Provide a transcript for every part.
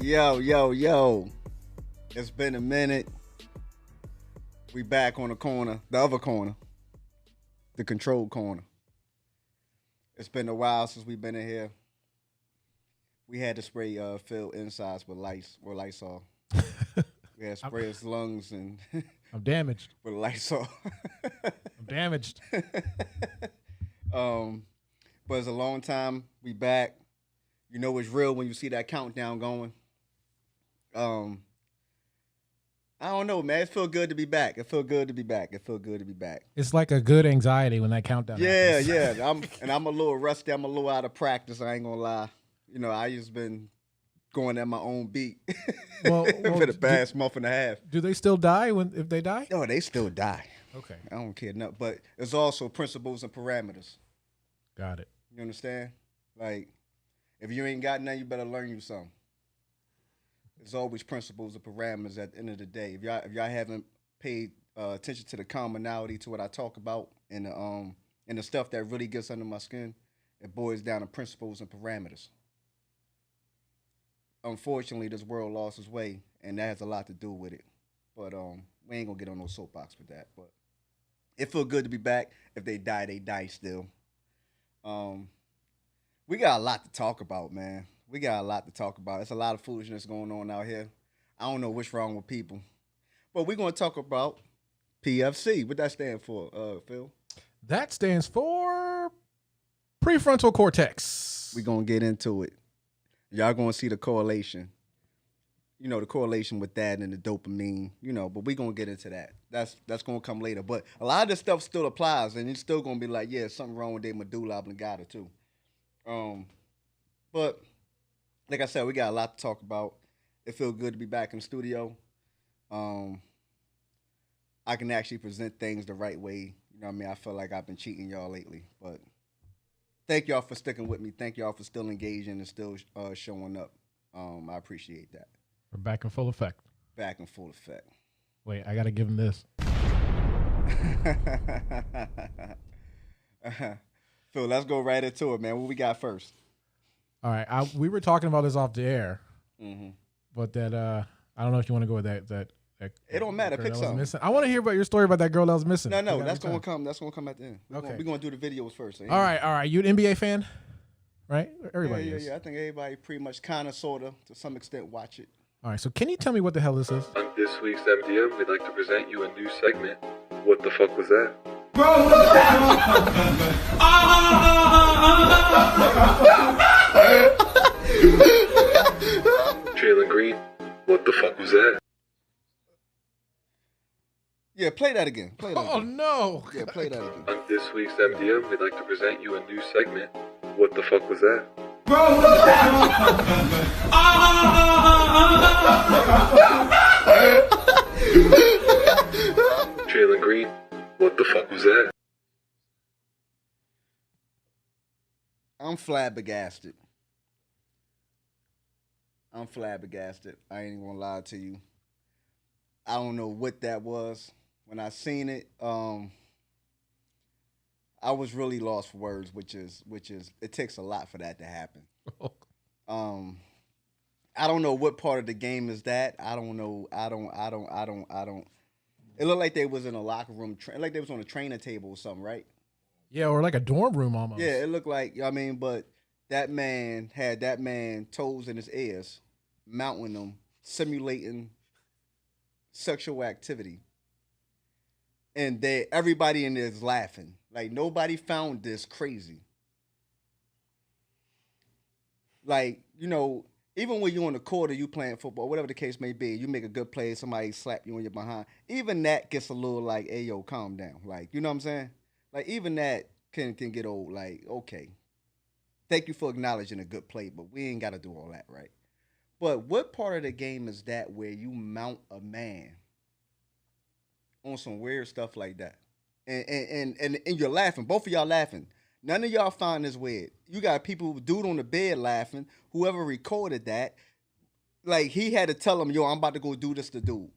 Yo. It's been a minute. We back on the corner, the other corner, the controlled corner. It's been a while since we've been in here. We had to spray Phil insides with Lysol. We had to spray his lungs and I'm damaged. with Lysol. I'm damaged. But it's a long time. We back. You know it's real when you see that countdown going. I don't know, man. It feel good to be back. It feel good to be back. It's like a good anxiety when that countdown happens. Yeah. I'm a little rusty. I'm a little out of practice. I ain't gonna lie. You know, I just been going at my own beat Well, for the past month and a half. Do they still die if they die? No, they still die. Okay. I don't care enough. But it's also principles and parameters. Got it. You understand? Like, if you ain't got none, you better learn you something. There's always principles and parameters at the end of the day. If y'all haven't paid attention to the commonality to what I talk about and the stuff that really gets under my skin, it boils down to principles and parameters. Unfortunately, this world lost its way, and that has a lot to do with it. But we ain't gonna get on no soapbox with that. But it feel good to be back. If they die still. We got a lot to talk about, man. It's a lot of foolishness going on out here. I don't know what's wrong with people. But we're going to talk about PFC. What that stand for, Phil? That stands for Prefrontal Cortex. We're going to get into it. Y'all going to see the correlation. You know, the correlation with that and the dopamine, but we're going to get into that. That's going to come later. But a lot of this stuff still applies, and it's still going to be like, yeah, something wrong with their medulla oblongata, too. But like I said, we got a lot to talk about. It feels good to be back in the studio. I can actually present things the right way. You know what I mean? I feel like I've been cheating y'all lately. But thank y'all for sticking with me. Thank y'all for still engaging and still showing up. I appreciate that. We're back in full effect. Wait, I got to give him this. Phil, let's go right into it, man. What we got first? All right, we were talking about this off the air, but that I don't know if you want to go with that. It don't matter. Pick something. I want to hear about your story about that girl that was missing. No, that's gonna come. That's gonna come at the end. We're gonna do the videos first. All right. You an NBA fan, right? Everybody is. Yeah. I think everybody pretty much, kind of, sort of, to some extent, watch it. All right. So can you tell me what the hell this is? On this week's MDM, we'd like to present you a new segment. What the fuck was that? Jayla Green, what the fuck was that? Yeah, play that again. Oh, no. Yeah, play that again. On this week's MDM, we'd like to present you a new segment. What the fuck was that? Jayla Green, what the fuck was that? I'm flabbergasted. I ain't even gonna lie to you. I don't know what that was. When I seen it, I was really lost for words, which is it takes a lot for that to happen. I don't know what part of the game is that. I don't know. I don't. It looked like they was in a locker room, like they was on a training table or something, right? Yeah, or like a dorm room almost. Yeah, it looked like, but that man had toes in his ears, mounting them, simulating sexual activity. And everybody in there is laughing. Like, nobody found this crazy. Like, even when you're on the court or you playing football, whatever the case may be, you make a good play, somebody slap you on your behind. Even that gets a little like, hey, yo, calm down. Like, you know what I'm saying? Like, even that can get old. Like, okay, thank you for acknowledging a good play, but we ain't got to do all that, right? But what part of the game is that where you mount a man on some weird stuff like that? And you're laughing. Both of y'all laughing. None of y'all find this weird. You got people, dude on the bed laughing. Whoever recorded that, like, he had to tell him, yo, I'm about to go do this to dude.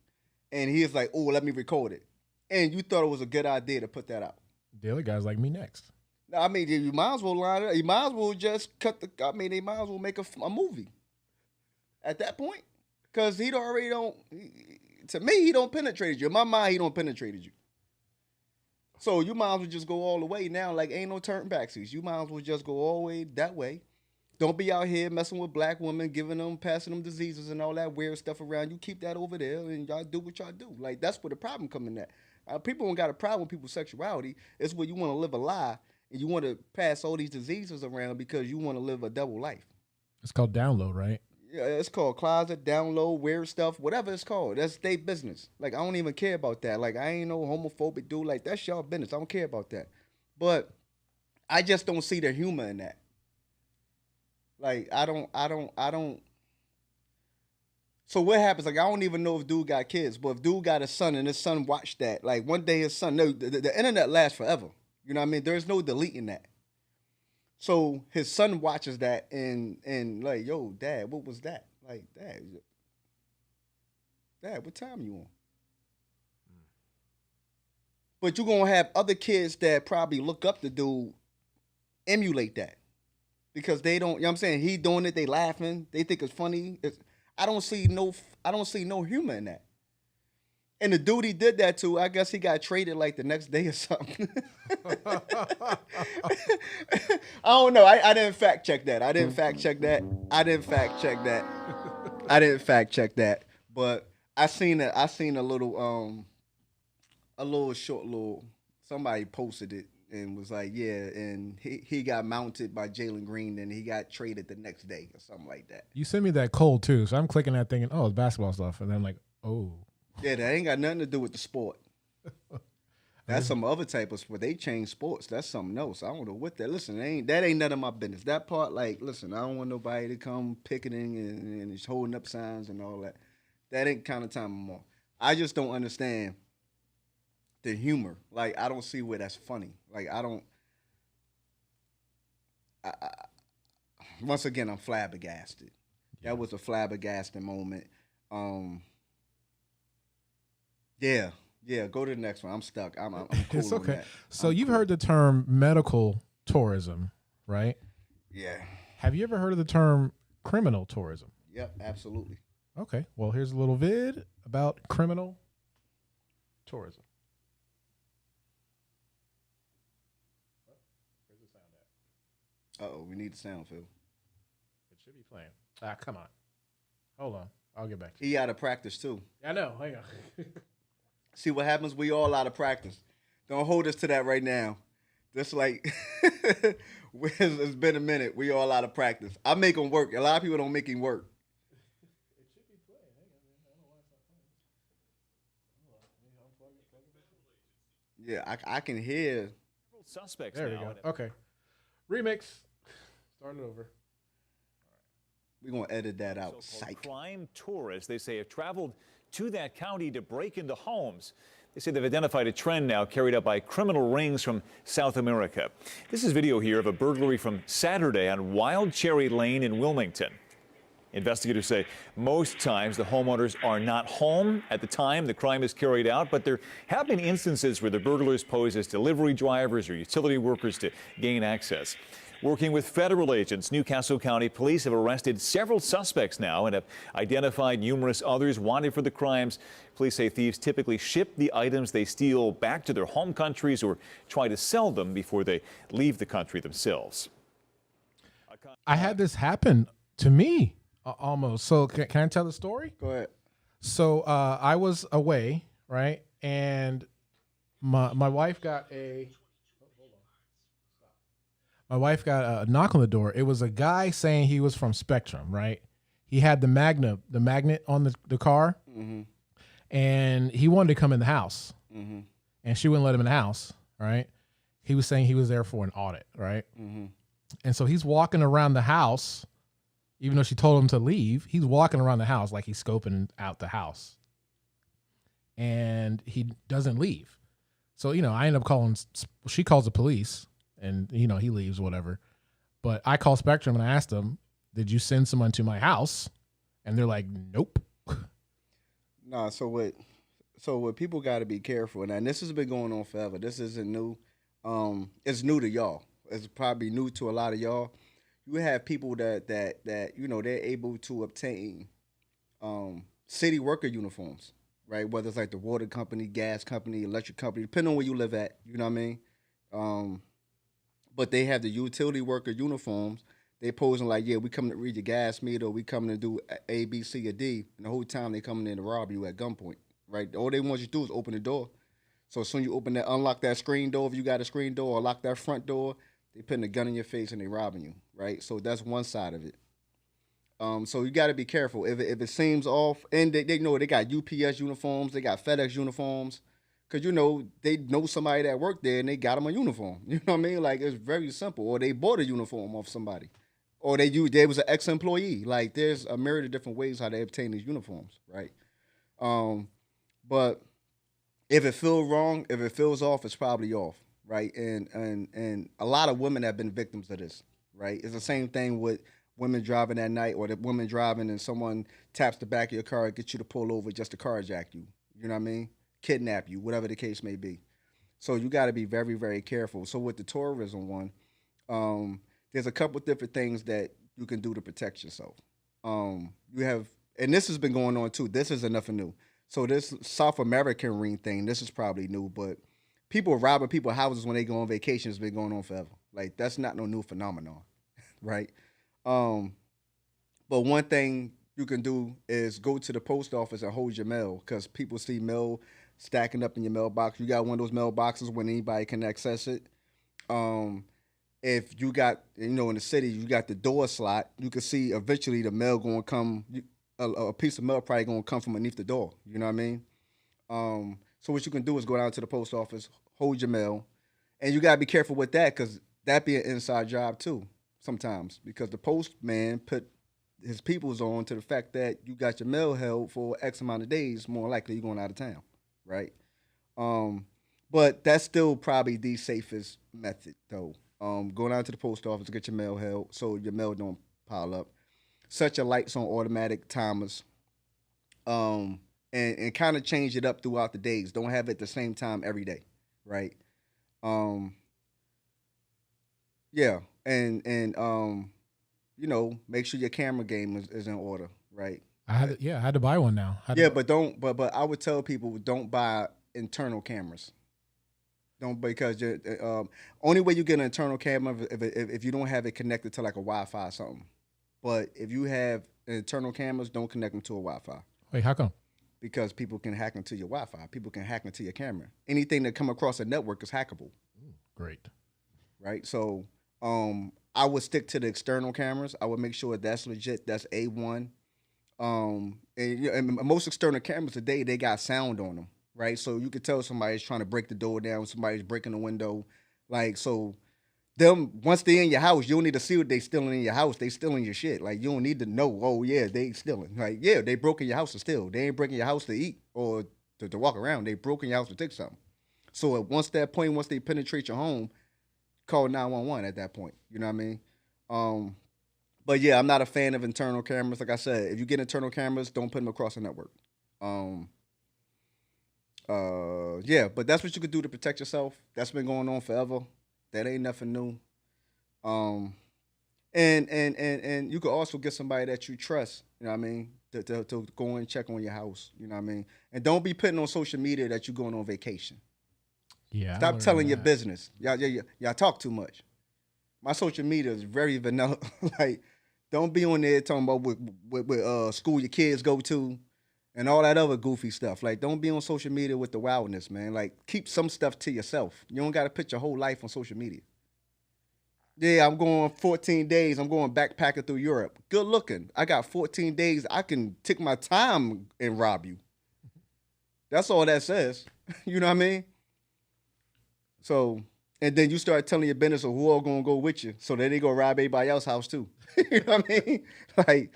And he was like, oh, let me record it. And you thought it was a good idea to put that out. The other guy's like me next. I mean, you might as well line it up. You might as well just they might as well make a movie at that point, because he already don't. To me, he don't penetrate you. In my mind, he don't penetrate you. So you might as well just go all the way now. Like ain't no turn backsies. You might as well just go all the way that way. Don't be out here messing with black women, passing them diseases and all that weird stuff around. You keep that over there, and y'all do what y'all do. Like that's where the problem coming at. People don't got a problem with people's sexuality. It's where you want to live a lie and you want to pass all these diseases around because you want to live a double life. It's called download, right? Yeah, it's called closet, download, weird stuff, whatever it's called. That's their business. Like I don't even care about that. Like I ain't no homophobic dude. Like that's y'all business. I don't care about that. But I just don't see the humor in that. Like I don't. So what happens? Like I don't even know if dude got kids, but if dude got a son and his son watched that, like one day his son, no, the internet lasts forever. You know what I mean? There's no deleting that. So his son watches that and like, yo, dad, what was that? Like, dad, what time you on? But you're gonna have other kids that probably look up to dude, emulate that. Because they don't, you know what I'm saying? He doing it, they laughing, they think it's funny. I don't see no humor in that. And the dude he did that to, I guess he got traded like the next day or something. I don't know. I didn't fact check that. But I seen a little short somebody posted it and was like, yeah, and he got mounted by Jayla Green and he got traded the next day or something like that. You sent me that cold too, so I'm clicking that thinking, oh, it's basketball stuff, and then I'm like, oh. Yeah, that ain't got nothing to do with the sport. That's some other type of sport. They change sports. That's something else. I don't know what that. Listen, that ain't none of my business. That part, like, listen, I don't want nobody to come picketing and holding up signs and all that. That ain't kind of time I'm on. I just don't understand the humor. Like, I don't see where that's funny. Like, I don't. Once again, I'm flabbergasted. Yeah. That was a flabbergasted moment. Yeah, go to the next one. I'm stuck. I'm cool it's okay. on that. So you've heard the term medical tourism, right? Yeah. Have you ever heard of the term criminal tourism? Yep, absolutely. Okay. Well, here's a little vid about criminal tourism. Where's the sound at? Uh-oh, we need the sound, Phil. It should be playing. Come on. Hold on. I'll get back to you. He out of practice, too. I know. Hang on. See what happens? We all out of practice. Don't hold us to that right now. Just like, it's been a minute. We all out of practice. I make him work. A lot of people don't make him work. It should be playing. Hang on, man. I don't know why it's not playing. Yeah, I can hear. Suspects there now. We go. Okay. Remix. Starting over. We're going to edit that out. So-called crime tourists, they say, have traveled to that county to break into homes. They say they've identified a trend now carried out by criminal rings from South America. This is video here of a burglary from Saturday on Wild Cherry Lane in Wilmington. Investigators say most times the homeowners are not home at the time the crime is carried out, but there have been instances where the burglars pose as delivery drivers or utility workers to gain access. Working with federal agents, Newcastle County Police have arrested several suspects now and have identified numerous others wanted for the crimes. Police say thieves typically ship the items they steal back to their home countries or try to sell them before they leave the country themselves. I had this happen to me almost. So can I tell the story? Go ahead. So I was away, right? And my wife got a knock on the door. It was a guy saying he was from Spectrum, right? He had the magnet on the car, mm-hmm. and he wanted to come in the house, mm-hmm. and she wouldn't let him in the house, right? He was saying he was there for an audit, right? Mm-hmm. And so he's walking around the house, even though she told him to leave. He's walking around the house like he's scoping out the house, and he doesn't leave. So I end up calling. She calls the police. And, he leaves, whatever. But I call Spectrum and I asked them, did you send someone to my house? And they're like, nope. Nah, so what people got to be careful. And this has been going on forever. This isn't new. It's new to y'all. It's probably new to a lot of y'all. You have people that they're able to obtain city worker uniforms, right? Whether it's like the water company, gas company, electric company, depending on where you live at, you know what I mean? Um, but they have the utility worker uniforms. They posing like, yeah, we coming to read your gas meter, or we coming to do A, B, C, or D, and the whole time they coming in to rob you at gunpoint, right? All they want you to do is open the door. So as soon as you open that, unlock that screen door, if you got a screen door, or lock that front door, they putting a gun in your face and they robbing you, right? So that's one side of it. So you got to be careful. If it seems off, and they know they got UPS uniforms, they got FedEx uniforms, because they know somebody that worked there and they got them a uniform. You know what I mean? Like it's very simple. Or they bought a uniform off somebody, or they was an ex-employee. Like there's a myriad of different ways how they obtain these uniforms, right? But if it feels wrong, if it feels off, it's probably off, right? And a lot of women have been victims of this, right? It's the same thing with women driving at night, or the women driving and someone taps the back of your car and gets you to pull over just to carjack you. You know what I mean? Kidnap you, whatever the case may be. So you got to be very, very careful. So with the tourism one, there's a couple different things that you can do to protect yourself. You have, and this has been going on too. This isn't nothing new. So this South American ring thing, this is probably new, but people robbing people's houses when they go on vacation has been going on forever. Like that's not no new phenomenon, right? But one thing you can do is go to the post office and hold your mail, because people see mail stacking up in your mailbox. You got one of those mailboxes when anybody can access it. If you got, in the city, you got the door slot, you can see eventually the mail going to come, a piece of mail probably going to come from underneath the door. You know what I mean? So what you can do is go down to the post office, hold your mail, and you got to be careful with that, because that be an inside job too sometimes, because the postman put his peoples on to the fact that you got your mail held for X amount of days, more likely you're going out of town, right? But that's still probably the safest method though. Go down to the post office to get your mail held so your mail don't pile up. Set your lights on automatic timers. And kind of change it up throughout the days. Don't have it at the same time every day, right? Yeah, and make sure your camera game is in order, right? I had to buy one now. But I would tell people don't buy internal cameras. Don't, because only way you get an internal camera if you don't have it connected to like a Wi-Fi or something. But if you have internal cameras, don't connect them to a Wi-Fi. Wait, how come? Because people can hack into your Wi-Fi. People can hack into your camera. Anything that come across a network is hackable. Great. Right? So I would stick to the external cameras. I would make sure that's legit. That's A1. And most external cameras today, they got sound on them, right? So you could tell somebody's trying to break the door down, somebody's breaking the window. Like, so them, once they in your house, you don't need to see what they stealing in your house. They stealing your shit. Like, you don't need to know, oh, yeah, they stealing. Like, yeah, they broke in your house to steal. They ain't breaking your house to eat or to walk around. They broke in your house to take something. So once they penetrate your home, call 911 at that point. You know what I mean? But yeah, I'm not a fan of internal cameras. Like I said, if you get internal cameras, don't put them across the network. Yeah, but that's what you could do to protect yourself. That's been going on forever. That ain't nothing new. And you could also get somebody that you trust, you know what I mean, to go and check on your house, you know what I mean? And don't be putting on social media that you're going on vacation. Yeah. Stop telling your business. Y'all talk too much. My social media is very vanilla. Like, don't be on there talking about what school your kids go to and all that other goofy stuff. Like, don't be on social media with the wildness, man. Like, keep some stuff to yourself. You don't got to put your whole life on social media. Yeah, I'm going 14 days. I'm going backpacking through Europe. Good looking. I got 14 days. I can take my time and rob you. That's all that says. You know what I mean? So, and then you start telling your business of who all going to go with you, so that they go rob everybody else's house too. You know what I mean?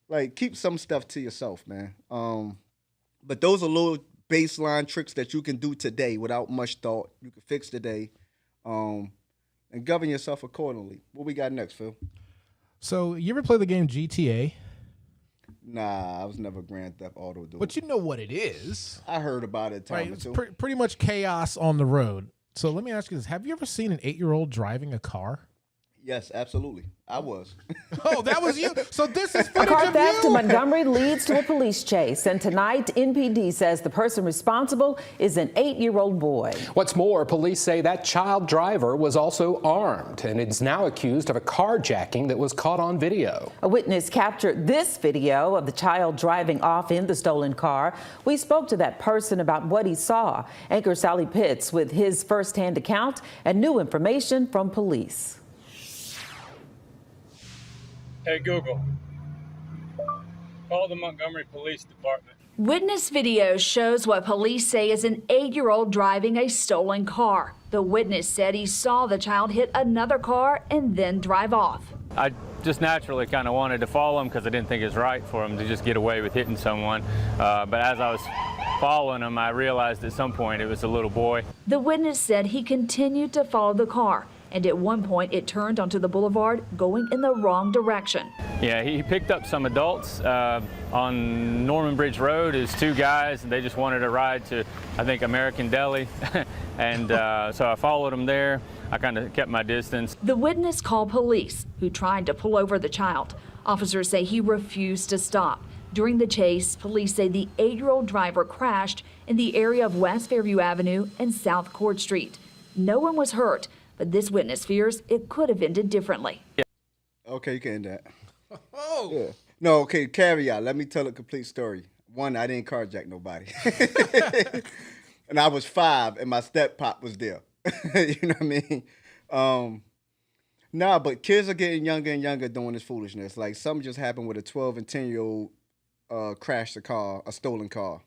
Like keep some stuff to yourself, man. But those are little baseline tricks that you can do today without much thought. You can fix today, and govern yourself accordingly. What we got next, Phil? So you ever play the game GTA? Nah, I was never Grand Theft Auto dude. But you know what it is. I heard about it. Right, it's pretty much chaos on the road. So let me ask you this. Have you ever seen an 8-year-old driving a car? Yes, absolutely. I was. Oh, that was you. So this is A footage car of theft you. in Montgomery leads to a police chase, and tonight NPD says the person responsible is an 8-year-old boy. What's more, police say that child driver was also armed and is now accused of a carjacking that was caught on video. A witness captured this video of the child driving off in the stolen car. We spoke to that person about what he saw. Anchor Sally Pitts with his firsthand account and new information from police. Hey Google, call the Montgomery Police Department. Witness video shows what police say is an 8-year-old driving a stolen car. The witness said he saw the child hit another car and then drive off. I just naturally kind of wanted to follow him because I didn't think it was right for him to just get away with hitting someone. But as I was following him, I realized at some point it was a little boy. The witness said he continued to follow the car, and at one point it turned onto the boulevard going in the wrong direction. Yeah, he picked up some adults on Norman Bridge Road. It was 2 guys, and they just wanted a ride to, I think, American Deli. And so I followed them there. I kind of kept my distance. The witness called police, who tried to pull over the child. Officers say he refused to stop. During the chase, police say the 8-year-old driver crashed in the area of West Fairview Avenue and South Court Street. No one was hurt, but this witness fears it could have ended differently. Okay, you can end that. Oh. Yeah. No, okay, caveat. Let me tell a complete story. One, I didn't carjack nobody. And I was 5 and my step pop was there. You know what I mean? Nah, but kids are getting younger and younger doing this foolishness. Like something just happened with a 12 and 10-year-old crashed a stolen car.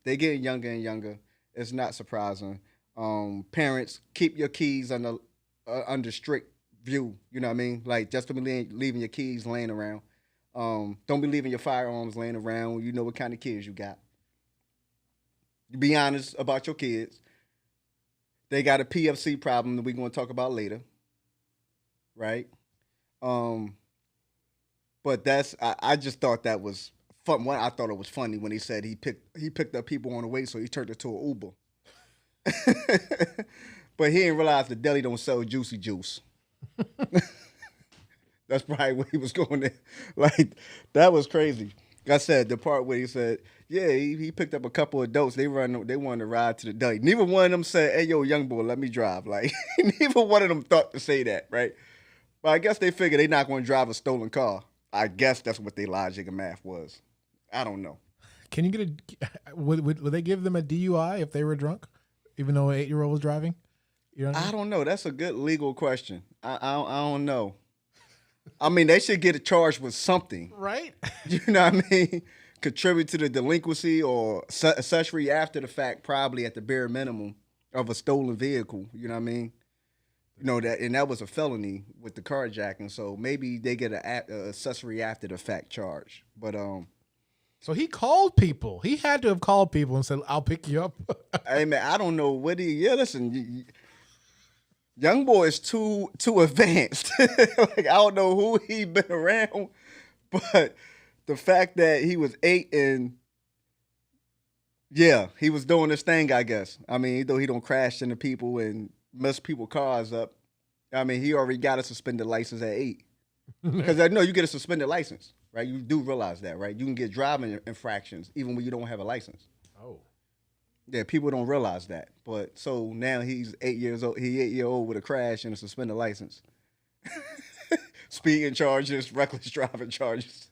They getting younger and younger. It's not surprising. Parents, keep your keys under strict view. You know what I mean? Like just don't be leaving your keys laying around. Don't be leaving your firearms laying around. You know what kind of kids you got. Be honest about your kids. They got a PFC problem that we're going to talk about later. Right? But I just thought that was fun. One, I thought it was funny when he said he picked up people on the way, so he turned it to an Uber. But he didn't realize the deli don't sell juicy juice. That's probably where he was going there. Like, that was crazy. Like I said, the part where he said, yeah, he picked up a couple of adults. They wanted to ride to the deli. Neither one of them said, hey, yo, young boy, let me drive. Like, neither one of them thought to say that, right? But I guess they figured they're not going to drive a stolen car. I guess that's what their logic and math was. I don't know. Can you would they give them a DUI if they were drunk, even though an 8-year-old was driving? You know what I mean? I don't know. That's a good legal question. I don't know. I mean, they should get charged with something. Right? You know what I mean? Contribute to the delinquency or accessory after the fact, probably at the bare minimum of a stolen vehicle. You know what I mean? You know that, and that was a felony with the carjacking. So maybe they get a accessory after the fact charge. But so he called people. He had to have called people and said, "I'll pick you up." Hey man, I don't know what he. Yeah, listen. Young boy is too advanced. Like, I don't know who he been around, but the fact that he was 8 and yeah, he was doing this thing, I guess. I mean, though he don't crash into people and mess people cars up. I mean, he already got a suspended license at 8. Because I know you get a suspended license, right? You do realize that, right? You can get driving infractions even when you don't have a license. Oh. Yeah, people don't realize that. But so now he's 8 years old. He's 8-year-old with a crash and a suspended license. Speeding charges, reckless driving charges.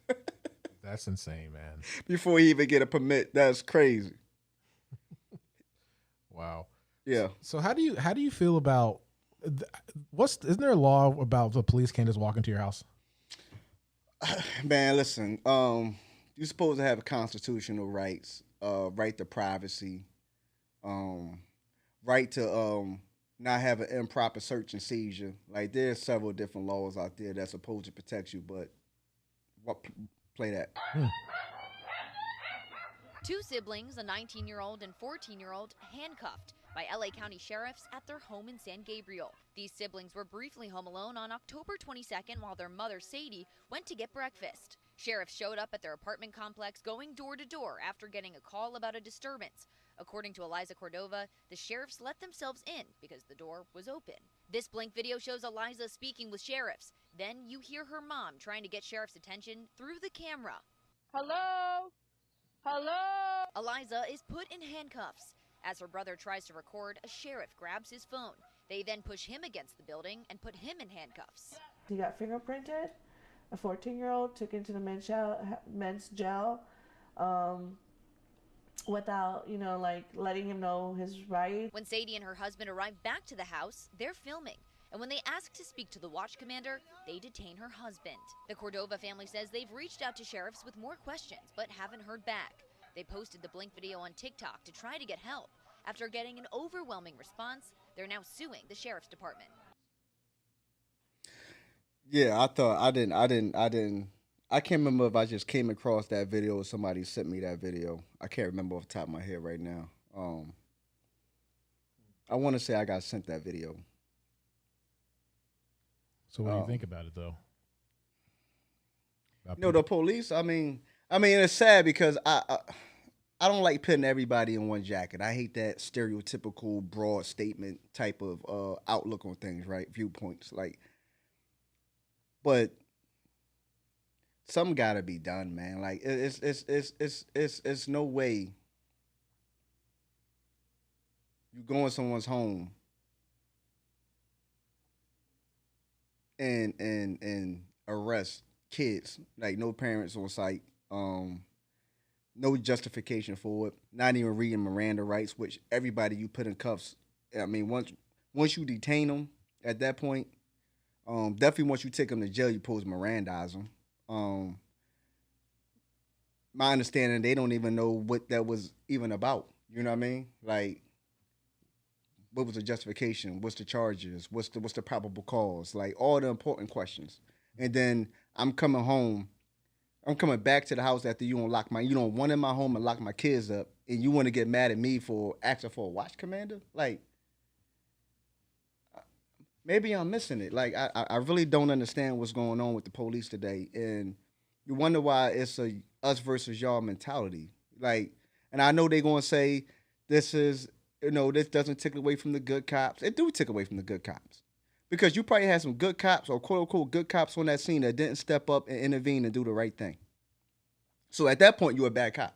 That's insane, man. Before he even get a permit. That's crazy. Wow. Yeah. So how do you feel about isn't there a law about the police can't just walk into your house? Man, listen. You're supposed to have constitutional rights, right to privacy, right to not have an improper search and seizure. Like, there's several different laws out there that's supposed to protect you, but play that. 2 siblings, a 19-year-old and 14-year-old, handcuffed by LA County sheriffs at their home in San Gabriel. These siblings were briefly home alone on October 22nd while their mother, Sadie, went to get breakfast. Sheriffs showed up at their apartment complex going door to door after getting a call about a disturbance. According to Eliza Cordova, the sheriffs let themselves in because the door was open. This Blink video shows Eliza speaking with sheriffs. Then you hear her mom trying to get sheriff's attention through the camera. Hello? Hello? Eliza is put in handcuffs. As her brother tries to record, a sheriff grabs his phone. They then push him against the building and put him in handcuffs. He got fingerprinted. A 14-year-old took into the men's jail without, like letting him know his rights. When Sadie and her husband arrive back to the house, they're filming. And when they ask to speak to the watch commander, they detain her husband. The Cordova family says they've reached out to sheriffs with more questions, but haven't heard back. They posted the Blink video on TikTok to try to get help. After getting an overwhelming response, they're now suing the sheriff's department. Yeah, I can't remember if I just came across that video or somebody sent me that video. I can't remember off the top of my head right now. I want to say I got sent that video. So what do you think about it, though? The police, I mean, it's sad because I don't like putting everybody in one jacket. I hate that stereotypical broad statement type of outlook on things, right? Viewpoints, but something got to be done, man. Like it's no way you go in someone's home and arrest kids, like no parents on site, no justification for it, not even reading Miranda rights, which everybody you put in cuffs. I mean, once you detain them at that point, definitely once you take them to jail, you supposed to Mirandize them. My understanding, they don't even know what that was even about. You know what I mean? Like, what was the justification? What's the charges? What's the probable cause? Like, all the important questions. And then I'm coming home. I'm coming back to the house after you don't want in my home and lock my kids up, and you want to get mad at me for asking for a watch commander? Like, maybe I'm missing it. Like, I really don't understand what's going on with the police today, and you wonder why it's a us versus y'all mentality. Like, and I know they're going to say this is, this doesn't take away from the good cops. It do take away from the good cops. Because you probably had some good cops or quote-unquote good cops on that scene that didn't step up and intervene and do the right thing. So at that point, you're a bad cop.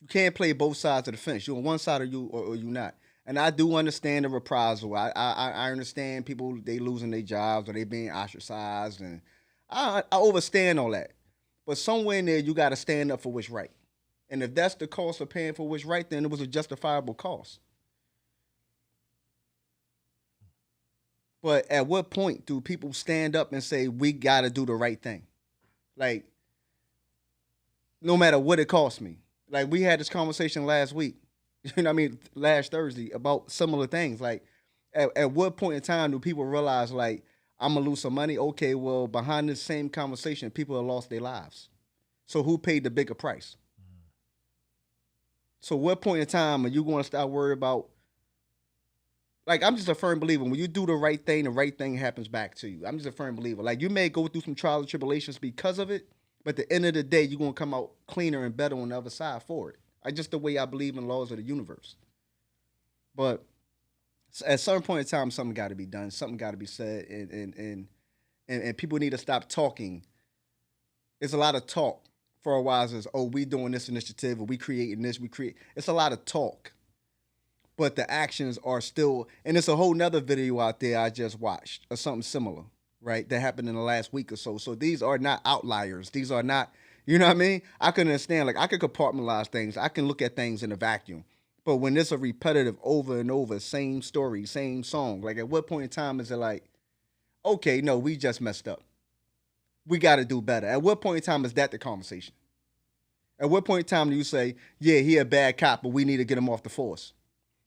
You can't play both sides of the fence. You're on one side or you're not. And I do understand the reprisal. I understand people, they losing their jobs or they being ostracized. And I understand all that. But somewhere in there, you got to stand up for what's right. And if that's the cost of paying for what's right, then it was a justifiable cost. But at what point do people stand up and say, we got to do the right thing? Like, no matter what it costs me. Like, we had this conversation last week, last Thursday about similar things. Like, at what point in time do people realize, like, I'm going to lose some money? Okay, well, behind this same conversation, people have lost their lives. So who paid the bigger price? So what point in time are you going to start worrying about? Like, I'm just a firm believer. When you do the right thing happens back to you. I'm just a firm believer. Like, you may go through some trials and tribulations because of it, but at the end of the day, you're going to come out cleaner and better on the other side for it. Just the way I believe in laws of the universe. But at some point in time, something got to be done. Something got to be said, and people need to stop talking. There's a lot of talk for a while. As, we doing this initiative, or we creating this, It's a lot of talk. But the actions are still, and it's a whole nother video out there I just watched, or something similar, right, that happened in the last week or so. So these are not outliers. These are not, you know what I mean? I can understand, like, I can compartmentalize things. I can look at things in a vacuum. But when it's a repetitive over and over, same story, same song, like, at what point in time is it like, okay, no, we just messed up. We got to do better. At what point in time is that the conversation? At what point in time do you say, yeah, he a bad cop, but we need to get him off the force?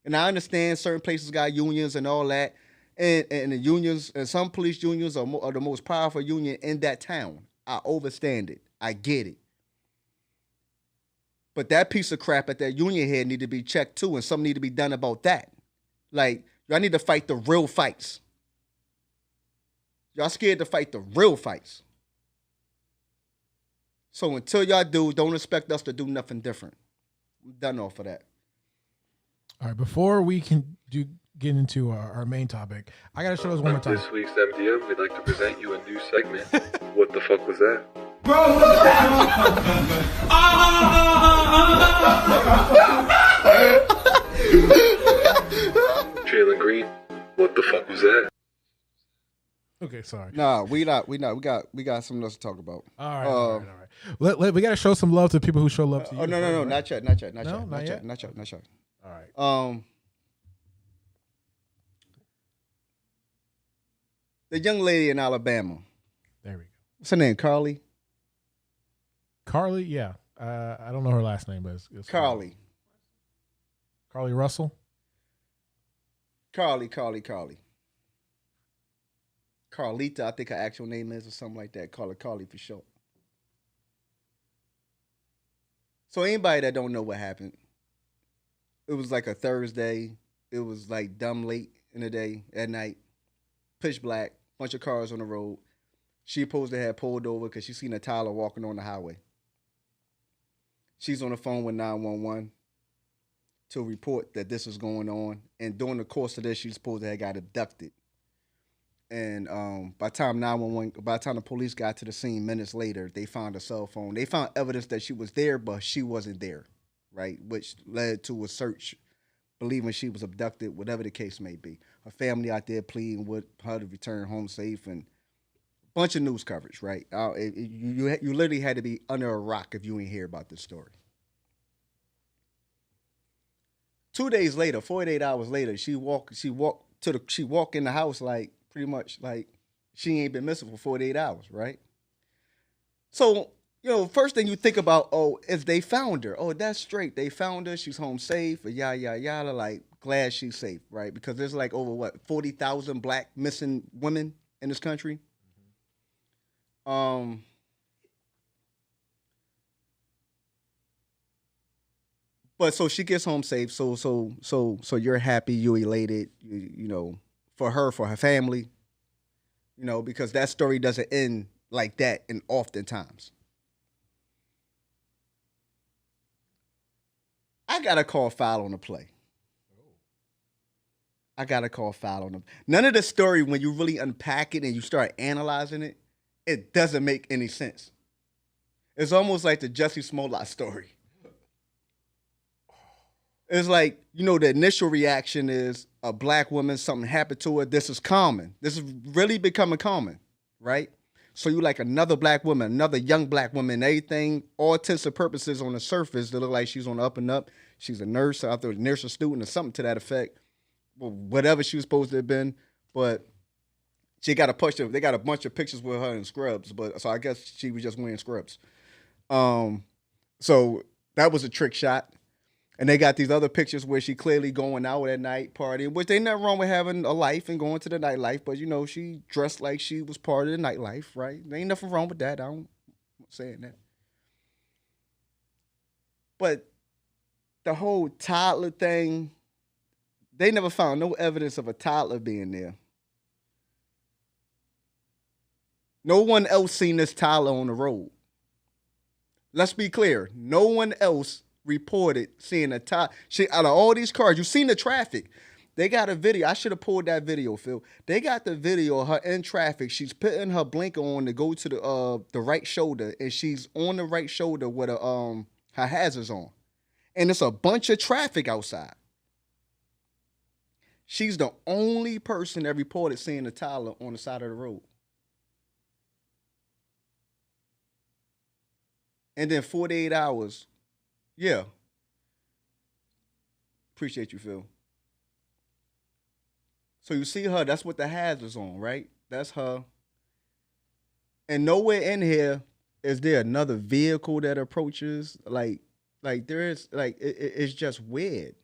And I understand certain places got unions and all that, and the unions, and some police unions are the most powerful union in that town. I understand it. I get it. But that piece of crap at that union head need to be checked too, and something need to be done about that. Like, y'all need to fight the real fights. Y'all scared to fight the real fights. So until y'all do, don't expect us to do nothing different. I'm done off of that. All right, before we can get into our main topic, I gotta show us one more time. This week's MDM, we'd like to present you a new segment. What the fuck was that? Jayla Green, what the fuck was that? Okay, sorry. Nah, we not. We got something else to talk about. All right. We gotta show some love to people who show love to you. Oh no, right? not yet. Not yet. All right. The young lady in Alabama. There we go. What's her name? Carly. Carly, yeah. I don't know her last name, but it's Carly. Carly Russell. Carly. Carlita, I think her actual name is, or something like that. Call her Carly for short. So anybody that don't know what happened, it was like a Thursday. It was like dumb late in the day, at night. Pitch black, bunch of cars on the road. She supposed to have pulled over because she seen a Tyler walking on the highway. She's on the phone with 911 to report that this is going on. And during the course of this, she's supposed to have got abducted. And by the time the police got to the scene minutes later, they found a cell phone. They found evidence that she was there, but she wasn't there, right? Which led to a search, believing she was abducted, whatever the case may be. Her family out there pleading with her to return home safe, and a bunch of news coverage, right? You literally had to be under a rock if you ain't hear about this story. 2 days later, 48 hours later, she walked in the house like pretty much like she ain't been missing for 48 hours, right? So, first thing you think about, is they found her. Oh, that's straight. They found her. She's home safe. Yada. Like, glad she's safe, right? Because there's like over 40,000 black missing women in this country. But so she gets home safe. So you're happy, you elated, for her family, because that story doesn't end like that, and oftentimes. I got to call foul on the play. None of the story, when you really unpack it and you start analyzing it, it doesn't make any sense. It's almost like the Jussie Smollett story. It's like, the initial reaction is a black woman, something happened to her. This is common. This is really becoming common, right? So you like another black woman, another young black woman, everything, all intents and purposes on the surface, that look like she's on the up and up. She's a nurse, I thought a nursing student or something to that effect. Well, whatever she was supposed to have been. But they got a bunch of pictures with her in scrubs. So I guess she was just wearing scrubs. So that was a trick shot. And they got these other pictures where she clearly going out at night partying, which ain't nothing wrong with having a life and going to the nightlife. But, she dressed like she was part of the nightlife, right? There ain't nothing wrong with that. I'm saying that. But the whole toddler thing, they never found no evidence of a toddler being there. No one else seen this toddler on the road. Let's be clear. No one else reported seeing a toddler. Out of all these cars, you've seen the traffic. They got a video. I should have pulled that video, Phil. They got the video of her in traffic. She's putting her blinker on to go to the right shoulder, and she's on the right shoulder with her hazards on. And it's a bunch of traffic outside. She's the only person that reported seeing a toddler on the side of the road. And then 48 hours, yeah. Appreciate you, Phil. So you see her, that's what the hazards on, right? That's her. And nowhere in here is there another vehicle that approaches. Like there is, it's just weird.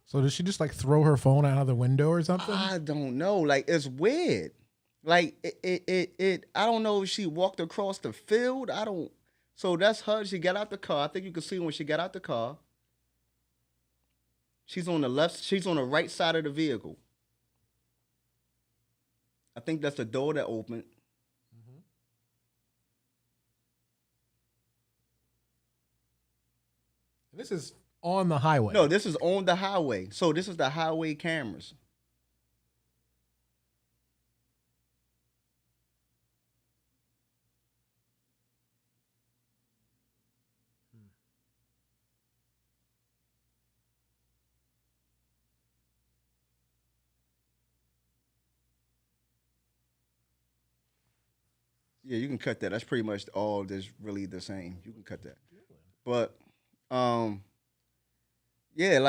So did she just throw her phone out of the window or something? I don't know. It's weird. It I don't know if she walked across the field. So that's her. She got out the car. I think you can see when she got out the car. She's on the left. She's on the right side of the vehicle. I think that's the door that opened. This is on the highway. No, this is on the highway. So this is the highway cameras. Yeah, you can cut that. That's pretty much all that's really the same. You can cut that. But yeah,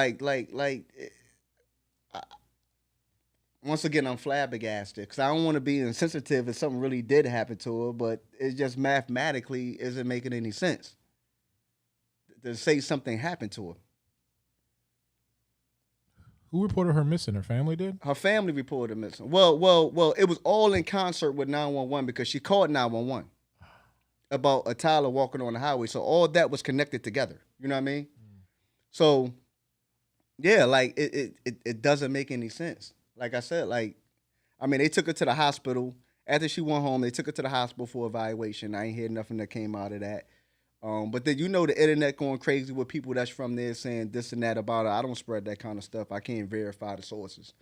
once again, I'm flabbergasted because I don't want to be insensitive if something really did happen to her, but it just mathematically isn't making any sense to say something happened to her. Who reported her missing? Her family did? Her family reported her missing. Well, it was all in concert with 911 because she called 911 about a toddler walking on the highway. So all that was connected together. You know what I mean? So yeah, like it doesn't make any sense. Like I said, they took her to the hospital. After she went home, they took her to the hospital for evaluation. I ain't hear nothing that came out of that. But then the internet going crazy with people that's from there saying this and that about her. I don't spread that kind of stuff. I can't verify the sources.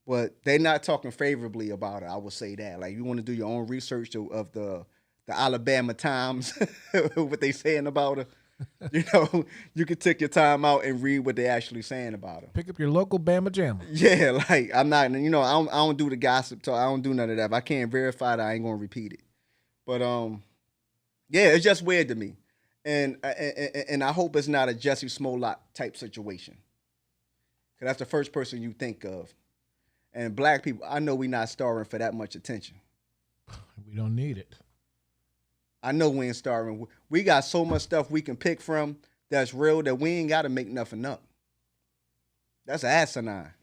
But they're not talking favorably about her. I will say that. Like, you want to do your own research of the Alabama Times, what they saying about her. You can take your time out and read what they're actually saying about her. Pick up your local Bama Jamma. Yeah, like I'm not, I don't do the gossip talk. I don't do none of that. If I can't verify that, I ain't gonna repeat it. But yeah, it's just weird to me, and I hope it's not a Jesse Smollett type situation, because that's the first person you think of. And black people, I know we not starving for that much attention. We don't need it. I know we ain't starving. We got so much stuff we can pick from that's real that we ain't got to make nothing up. That's asinine.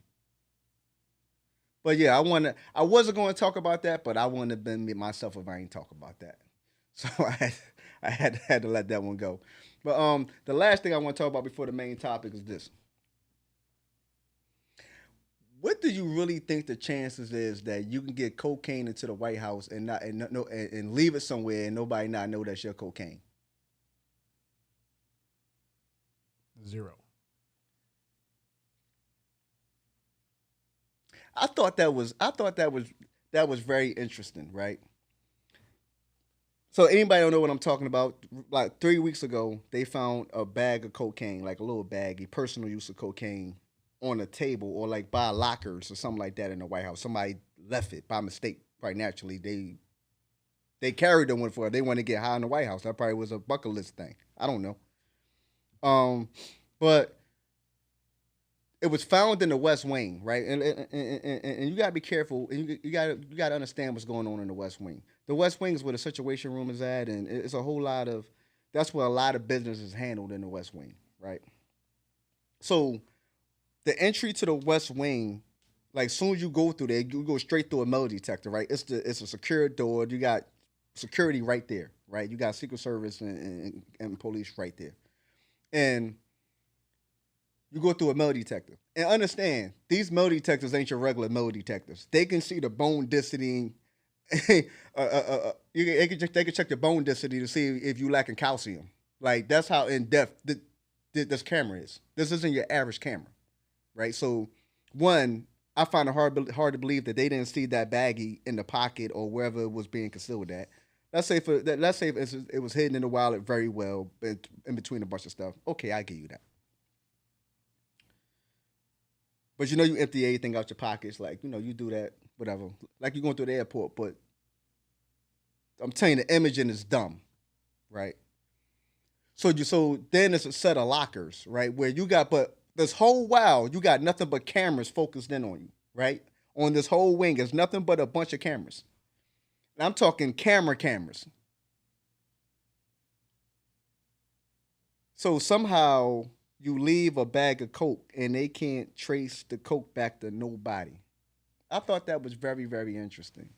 But yeah, I wasn't going to talk about that, but I wouldn't have been me myself if I ain't talk about that. So I had to let that one go. But the last thing I want to talk about before the main topic is this. What do you really think the chances is that you can get cocaine into the White House and leave it somewhere and nobody not know that's your cocaine? 0. I thought that was very interesting, right? So anybody don't know what I'm talking about? Like 3 weeks ago, they found a bag of cocaine, like a little baggie, personal use of cocaine, on a table or like by lockers or something like that in the White House. Somebody left it by mistake. Probably naturally they carried the one for it. They want to get high in the White House. That probably was a bucket list thing. I don't know. But it was found in the West Wing, right? And you gotta be careful. And you gotta understand what's going on in the West Wing. The West Wing is where the Situation Room is at, and it's a whole lot of. That's where a lot of business is handled in the West Wing, right? So the entry to the West Wing, like soon as you go through there, you go straight through a metal detector, right? It's a secure door. You got security right there, right? You got Secret Service and police right there, and you go through a metal detector. And understand, these metal detectors ain't your regular metal detectors. They can see the bone density. They can check the bone density to see if you lacking calcium. Like, that's how in depth this camera is. This isn't your average camera. Right, so one, I find it hard to believe that they didn't see that baggie in the pocket or wherever it was being concealed at. Let's say it was hidden in the wallet very well in between a bunch of stuff. Okay, I give you that. But you empty everything out your pockets, like you do that, whatever. Like you're going through the airport, but I'm telling you, the imaging is dumb, right? So then it's a set of lockers, right, where you got this whole while, you got nothing but cameras focused in on you, right? On this whole wing, there's nothing but a bunch of cameras. And I'm talking cameras. So somehow you leave a bag of coke and they can't trace the coke back to nobody. I thought that was very, very interesting.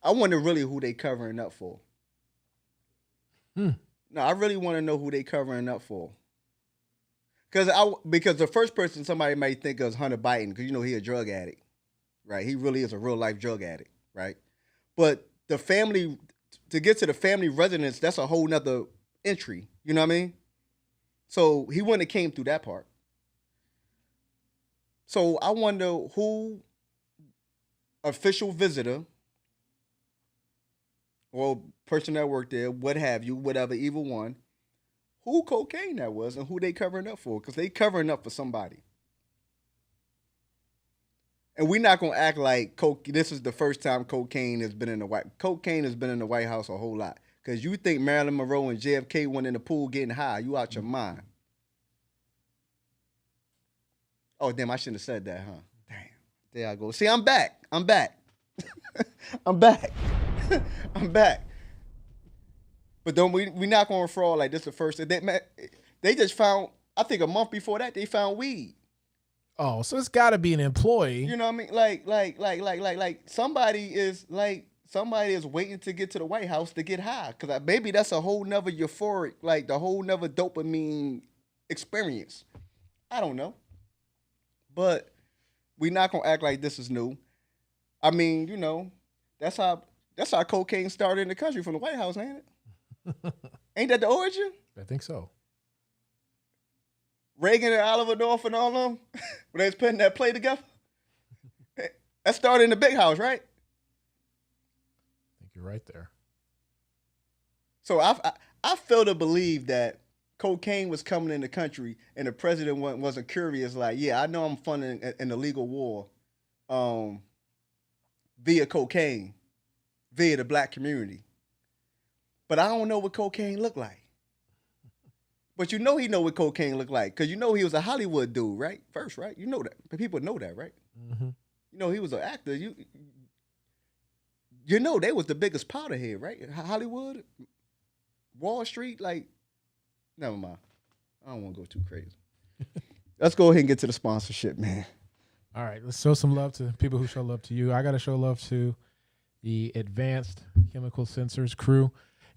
I wonder really who they covering up for. No, I really want to know who they covering up for. Because the first person somebody might think of is Hunter Biden, because he a drug addict, right? He really is a real life drug addict, right? But the family, to get to the family residence, that's a whole nother entry. You know what I mean? So he wouldn't have came through that part. So I wonder who official visitor or person that worked there, what have you, whatever, either one, who cocaine that was and who they covering up for, because they covering up for somebody. And we're not gonna act like this is the first time cocaine has been in the White House a whole lot. Because you think Marilyn Monroe and JFK went in the pool getting high, you out your mind. Oh damn, I shouldn't have said that, huh? Damn. There I go. See, I'm back. I'm back. I'm back. But don't we not gonna fraud like this the first. They just found, I think a month before that, they found weed. Oh, so it's got to be an employee. You know what I mean? Like somebody is waiting to get to the White House to get high, because maybe that's a whole nother euphoric, like the whole nother dopamine experience. I don't know, but we not gonna act like this is new. I mean, that's how cocaine started in the country, from the White House, ain't it? Ain't that the origin? I think so. Reagan and Oliver North and all of them, when they was putting that play together. That started in the big house, right? I think you're right there. So I feel to believe that cocaine was coming in the country and the president wasn't curious, like, yeah, I know I'm funding an illegal war via cocaine, via the black community. But I don't know what cocaine looked like. But he know what cocaine looked like, because he was a Hollywood dude, right? First, right? You know that. People know that, right? Mm-hmm. He was an actor. They was the biggest powder head, right? Hollywood, Wall Street, like, never mind. I don't want to go too crazy. Let's go ahead and get to the sponsorship, man. All right, let's show some love to people who show love to you. I got to show love to the Advanced Chemical Sensors crew.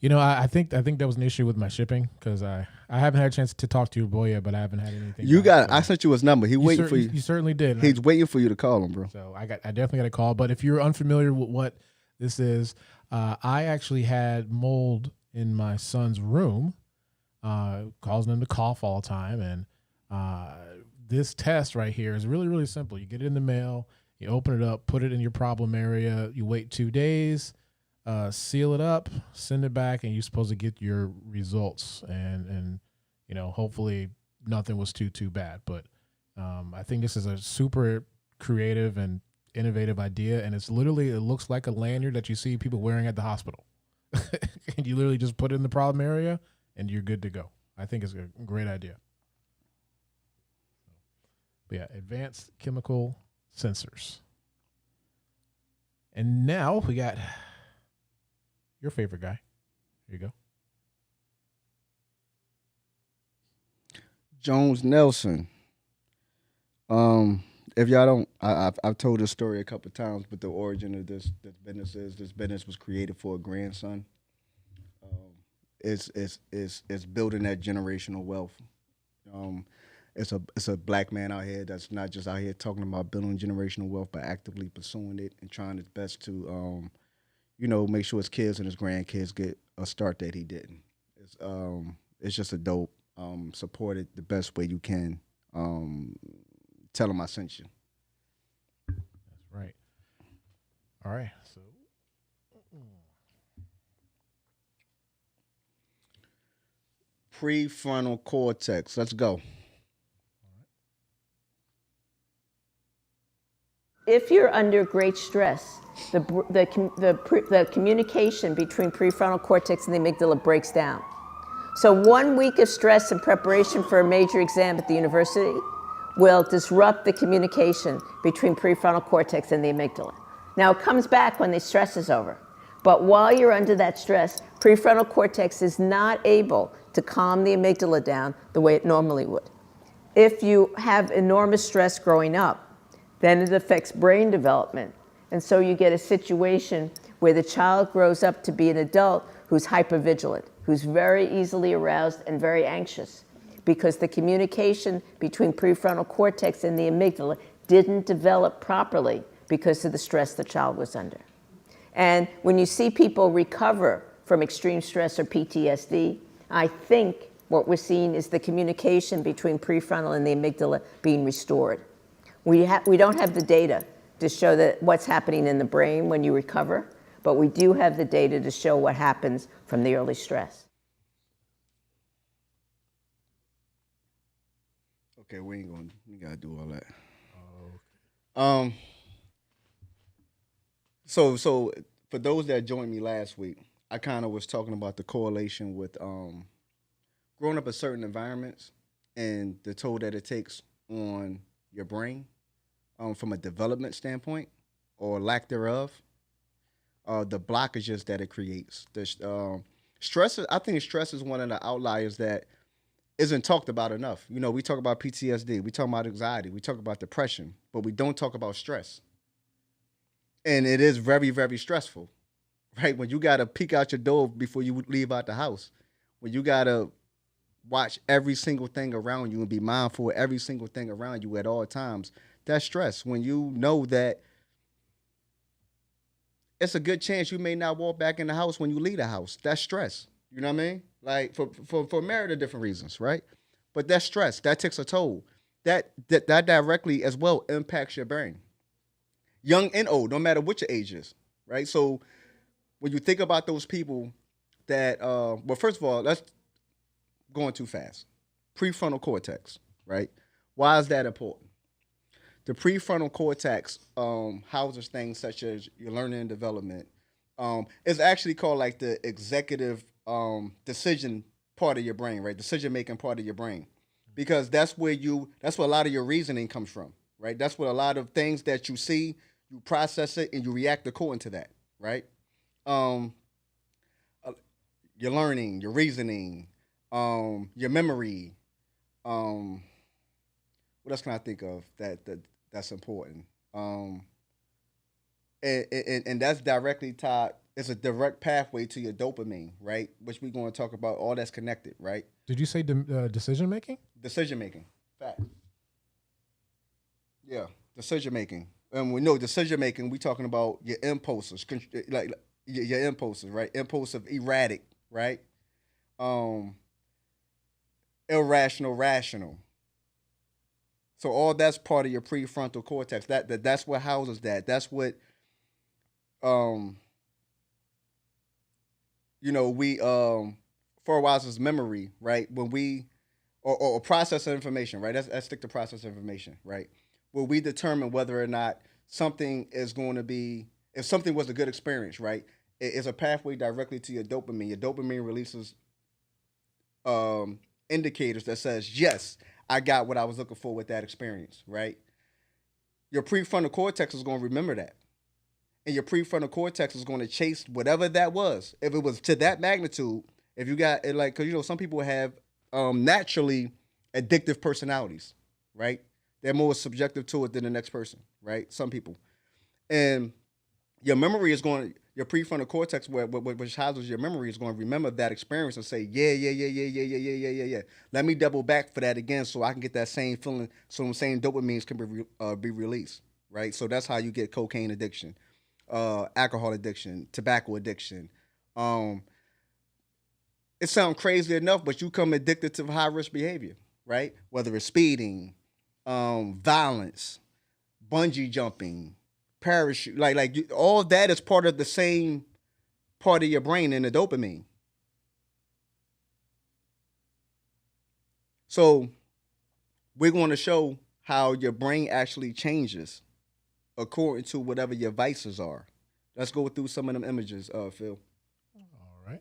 I think there was an issue with my shipping, because I haven't had a chance to talk to your boy yet, but I haven't had anything. I sent you his number. He's waiting for you. You certainly did. He's waiting for you to call him, bro. So I definitely got a call. But if you're unfamiliar with what this is, I actually had mold in my son's room, causing him to cough all the time. And this test right here is really, really simple. You get it in the mail, you open it up, put it in your problem area, you wait 2 days, seal it up, send it back, and you're supposed to get your results. And hopefully nothing was too bad. But I think this is a super creative and innovative idea, and it looks like a lanyard that you see people wearing at the hospital. And you literally just put it in the problem area, and you're good to go. I think it's a great idea. But yeah, Advanced Chemical Sensors. And now we got your favorite guy. Here you go. Jones Nelson. If y'all don't, I've told this story a couple of times, but the origin of this business was created for a grandson. It's building that generational wealth. It's a black man out here that's not just out here talking about building generational wealth, but actively pursuing it and trying his best to, make sure his kids and his grandkids get a start that he didn't. It's just a dope. Support it the best way you can. Tell him I sent you. That's right. All right. So, Prefrontal cortex. Let's go. If you're under great stress, the communication between prefrontal cortex and the amygdala breaks down. So 1 week of stress in preparation for a major exam at the university will disrupt the communication between prefrontal cortex and the amygdala. Now it comes back when the stress is over. But while you're under that stress, prefrontal cortex is not able to calm the amygdala down the way it normally would. If you have enormous stress growing up, then it affects brain development. And so you get a situation where the child grows up to be an adult who's hypervigilant, who's very easily aroused and very anxious. because the communication between prefrontal cortex and the amygdala didn't develop properly because of the stress the child was under. And when you see people recover from extreme stress or PTSD, I think what we're seeing is the communication between prefrontal and the amygdala being restored. We don't have the data to show that what's happening in the brain when you recover, but we do have the data to show what happens from the early stress. Okay, we gotta do all that. So for those that joined me last week, I kind of was talking about the correlation with growing up in certain environments and the toll that it takes on your brain from a development standpoint or lack thereof. The blockages that it creates. The stress. I think stress is one of the outliers that isn't talked about enough. You know, we talk about PTSD, we talk about anxiety, we talk about depression, but we don't talk about stress. And it is very, very stressful, right? When you got to peek out your door before you leave out the house, when you got to watch every single thing around you and be mindful of every single thing around you at all times, that's stress. When you know that it's a good chance you may not walk back in the house when you leave the house, that's stress. You know what I mean? Like for a myriad of different reasons, right? But that's stress. That takes a toll. That directly as well impacts your brain. Young and old, no matter what your age is, right? So when you think about those people that, well, first of all, that's going too fast. Prefrontal cortex, right? Why is that important? The prefrontal cortex houses things such as your learning and development. It's actually called like the executive decision part of your brain, right? Decision-making part of your brain. Because that's where a lot of your reasoning comes from, right? That's what a lot of things that you see, you process it and you react according to that, right? Your learning, your reasoning, your memory. What else can I think of that's important? And that's directly tied. It's a direct pathway to your dopamine, right? Which we're going to talk about. All that's connected, right? Did you say decision making? Decision making. Fact. Yeah, decision making. And we know decision making. We talking about your impulses, like your impulses, right? Impulsive, erratic, right? Irrational, rational. So all that's part of your prefrontal cortex. That's what houses that. That's what we for a while is memory, right? When we or process of information, right? Let's stick to process of information, right? Where we determine whether or not something is going to be, if something was a good experience, right? It is a pathway directly to your dopamine. Your dopamine releases indicators that says, yes, I got what I was looking for with that experience, right? Your prefrontal cortex is going to remember that. And your prefrontal cortex is going to chase whatever that was. If it was to that magnitude, if you got it, like, because some people have naturally addictive personalities, right? They're more subjective to it than the next person, right? Some people. And your memory is going to, your prefrontal cortex, which houses your memory, is going to remember that experience and say, yeah. Let me double back for that again so I can get that same feeling, so the same dopamines can be released, right? So that's how you get cocaine addiction, alcohol addiction, tobacco addiction. It sounds crazy enough, but you come addicted to high-risk behavior, right? Whether it's speeding, violence, bungee jumping, parachute, all of that is part of the same part of your brain in the dopamine. So we're going to show how your brain actually changes according to whatever your vices are. Let's go through some of them images, Phil. All right.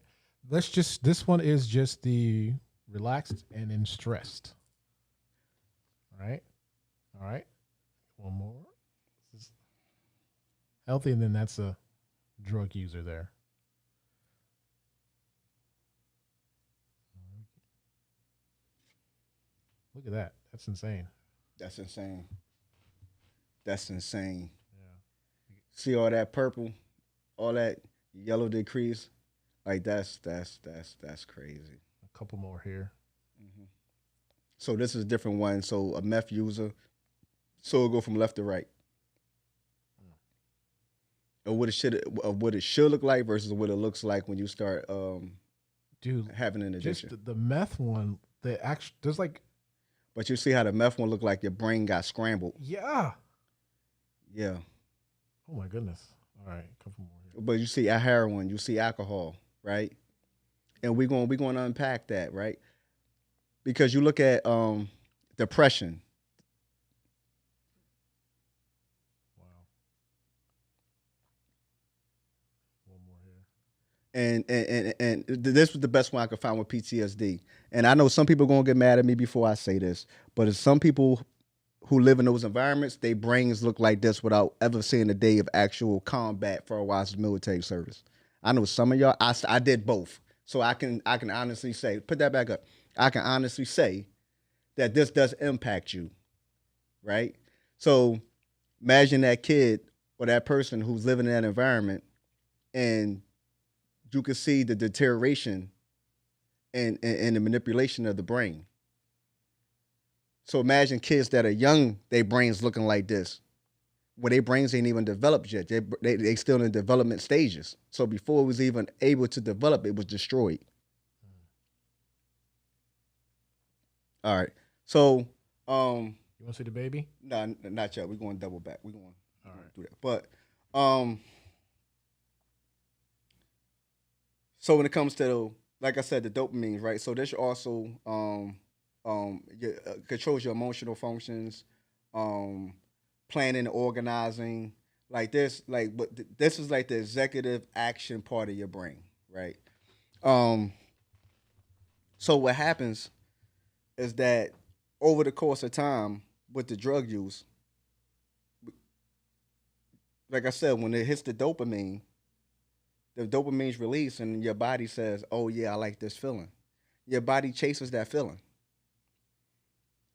This one is just the relaxed and then stressed. All right. One more. This is healthy, and then that's a drug user there. Look at that. That's insane. That's insane. Yeah. See all that purple, all that yellow decrease? Like that's crazy. A couple more here. So this is a different one. So a meth user, so it'll go from left to right. Or what it should look like versus what it looks like when you start Dude, having an addiction. just the meth one, there's like, But you see how the meth one look like your brain got scrambled. yeah. Yeah. Oh my goodness. All right, a couple more here. But you see heroin, you see alcohol, right? And we're going to unpack that, right? Because you look at depression. Wow. One more here. And this was the best one I could find with PTSD. And I know some people are going to get mad at me before I say this, but it's some people who live in those environments, their brains look like this without ever seeing a day of actual combat for a while military service. I know some of y'all, I did both. So I can honestly say, put that back up. I can honestly say that this does impact you, right? So imagine that kid or that person who's living in that environment, and you can see the deterioration and the manipulation of the brain. So imagine kids that are young, their brains looking like this. Well, their brains ain't even developed yet. They still in development stages. So before it was even able to develop, it was destroyed. All right. So You want to see the baby? nah, not yet. We're going to double back. We're going to do that. But so when it comes to, like I said, the dopamine, right? So this also controls your emotional functions, planning and organizing, like this, but this is like the executive action part of your brain, right? So what happens is that over the course of time with the drug use, like I said, when it hits the dopamine's released and your body says, oh yeah, I like this feeling. Your body chases that feeling.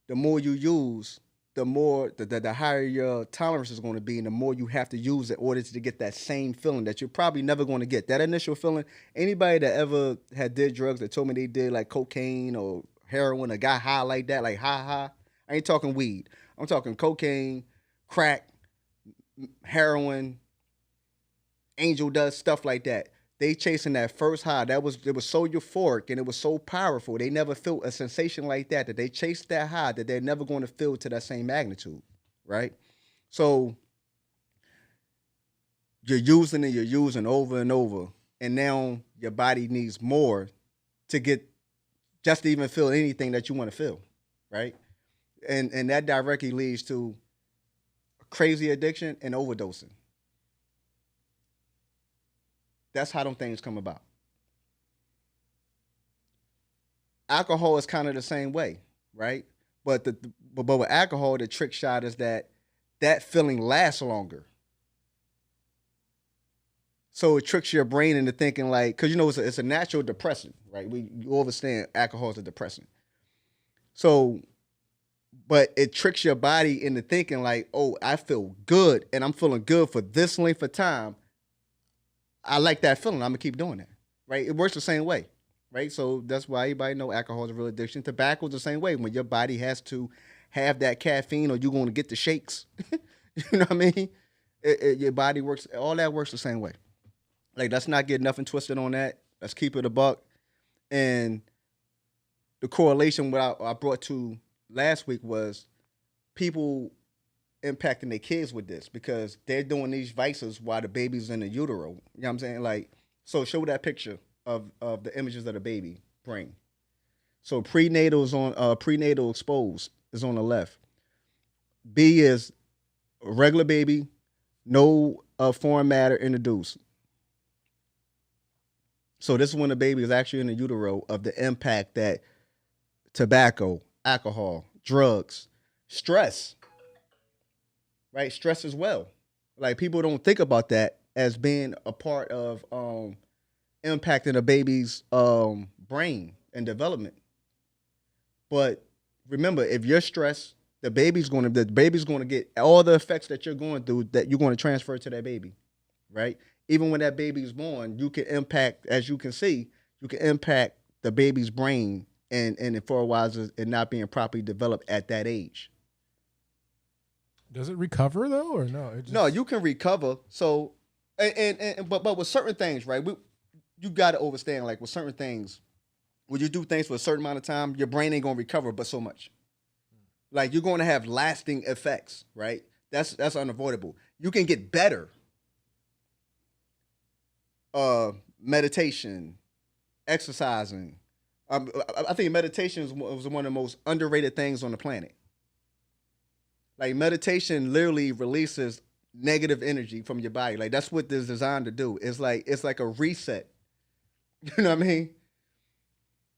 The more you use, the more, the higher your tolerance is going to be, and the more you have to use in order to get that same feeling that you're probably never going to get. That initial feeling, anybody that ever did drugs that told me they did like cocaine or heroin or got high like that, like high, I ain't talking weed. I'm talking cocaine, crack, heroin, angel dust, stuff like that. They chasing that first high. It was so euphoric and it was so powerful. They never felt a sensation like that they chased that high that they're never going to feel to that same magnitude, right? So you're using over and over, and now your body needs more to get just to even feel anything that you want to feel, right? And that directly leads to crazy addiction and overdosing. That's how them things come about. Alcohol is kind of the same way, right? But but with alcohol, the trick shot is that feeling lasts longer. So it tricks your brain into thinking like, because it's a natural depressant, right? You understand alcohol is a depressant. So, but it tricks your body into thinking like, oh, I feel good and I'm feeling good for this length of time. I like that feeling. I'm gonna keep doing that, right? It works the same way, right? So that's why everybody know alcohol is a real addiction. Tobacco is the same way. When your body has to have that caffeine, or you're going to get the shakes, you know what I mean? Your body works. All that works the same way. Like, let's not get nothing twisted on that. Let's keep it a buck. And the correlation what I brought to last week was people impacting their kids with this because they're doing these vices while the baby's in the utero. You know what I'm saying? Like, so show that picture of the images of the baby brain. So prenatal is on prenatal exposed is on the left. B is a regular baby, no foreign matter introduced. So this is when the baby is actually in the utero of the impact that tobacco, alcohol, drugs, stress, right? Stress as well. Like, people don't think about that as being a part of impacting a baby's brain and development. But remember, if you're stressed, the baby's going to get all the effects that you're going through that you're going to transfer to that baby, right? Even when that baby's born, you can impact, as you can see, you can impact the baby's brain and for a while it not being properly developed at that age. Does it recover though, or no? No, you can recover. So, but with certain things, right? You got to understand, like with certain things, when you do things for a certain amount of time, your brain ain't gonna recover, but so much. Like you're going to have lasting effects, right? That's unavoidable. You can get better. Meditation, exercising. I think meditation was one of the most underrated things on the planet. Like meditation literally releases negative energy from your body. Like that's what it's designed to do. It's like a reset. You know what I mean?